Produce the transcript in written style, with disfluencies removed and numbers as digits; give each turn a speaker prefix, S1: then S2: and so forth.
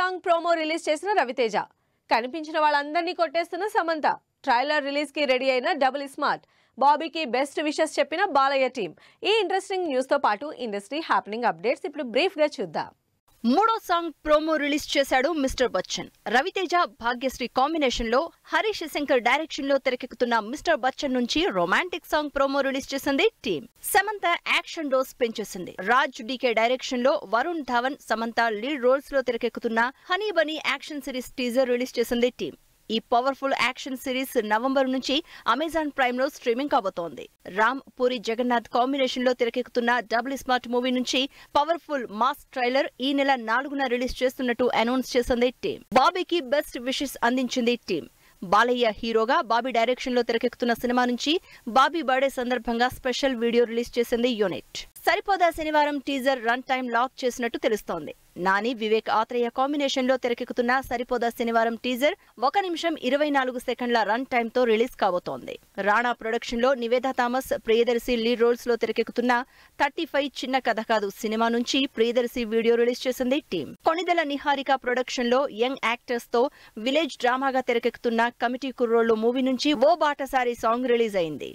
S1: Song promo release చేసిన రవితేజ. కనిపించిన వాళ్ళందరినీ కొట్టేస్తున్న సమంత. ట్రైలర్ రిలీజ్ కి రెడీ అయిన డబుల్ స్మార్ట్. బాబీకి బెస్ట్ విషెస్ చెప్పిన బాలయ్య టీం. ఈ ఇంట్రెస్టింగ్ న్యూస్ తో పాటు ఇండస్ట్రీ హ్యాపెనింగ్ అప్డేట్స్ ఇప్పుడు బ్రీఫ్ గా చూద్దాం.
S2: మూడో సాంగ్ ప్రోమో రిలీజ్ చేశాడు మిస్టర్ బచ్చన్. రవితేజ, భాగ్యశ్రీ కాంబినేషన్ లో హరీష్ శంకర్ డైరెక్షన్ లో తెరకెక్కుతున్న మిస్టర్ బచ్చన్ నుంచి రొమాంటిక్ సాంగ్ ప్రోమో రిలీజ్ చేసింది టీం. సమంత యాక్షన్ డోస్ పెంచేసింది. రాజ్ డీకే డైరెక్షన్ లో వరుణ్ ధావన్, సమంత లీడ్ రోల్స్ లో తెరకెక్కుతున్న హనీ బనీ యాక్షన్ సిరీస్ టీజర్ రిలీజ్ చేసింది టీం. ఈ పవర్ఫుల్ యాక్షన్ సిరీస్ నవంబర్ నుంచి అమెజాన్ ప్రైమ్ లో స్ట్రీమింగ్ కాబోతోంది. రామ్, పూరి జగన్నాథ్ కాంబినేషన్ లో తెరకెక్కుతున్న డబుల్ స్మార్ట్ మూవీ నుంచి పవర్ఫుల్ మాస్ ట్రైలర్ ఈ నెల 4న రిలీజ్ చేస్తున్నట్టు అనౌన్స్ చేసింది టీం. బాబీకి బెస్ట్ విషెస్ అందించింది టీం. బాలయ్య హీరోగా బాబీ డైరెక్షన్ లో తెరకెక్కుతున్న సినిమా నుంచి బాబీ బర్త్డే సందర్భంగా స్పెషల్ వీడియో రిలీజ్ చేసింది యూనిట్. సరిపోదా శనివారం టీజర్ రన్ టైం లాక్ చేసినట్టు తెలుస్తోంది. నాని, వివేక్ ఆత్రేయ కాంబినేషన్ లో తెరకెక్కుతున్న సరిపోదా శనివారం టీజర్ 1 నిమిషం 24 సెకండ్ల రన్ టైం తో రిలీజ్ కాబోతోంది. రాణా ప్రొడక్షన్ లో Nivetha Thomas, Priyadarshi lead roles లో తెరకెక్కుతున్న 35 చిన్న కథ కాదు సినిమా నుంచి ప్రియదర్శి వీడియో రిలీజ్ చేసింది టీం. కొణిదెల నిహారిక ప్రొడక్షన్ లో యంగ్ యాక్టర్స్ తో విలేజ్ డ్రామాగా తెరకెక్కుతున్న కమిటీ కుర్రోళ్లు మూవీ నుంచి ఓ బాటసారి సాంగ్ రిలీజ్ అయింది.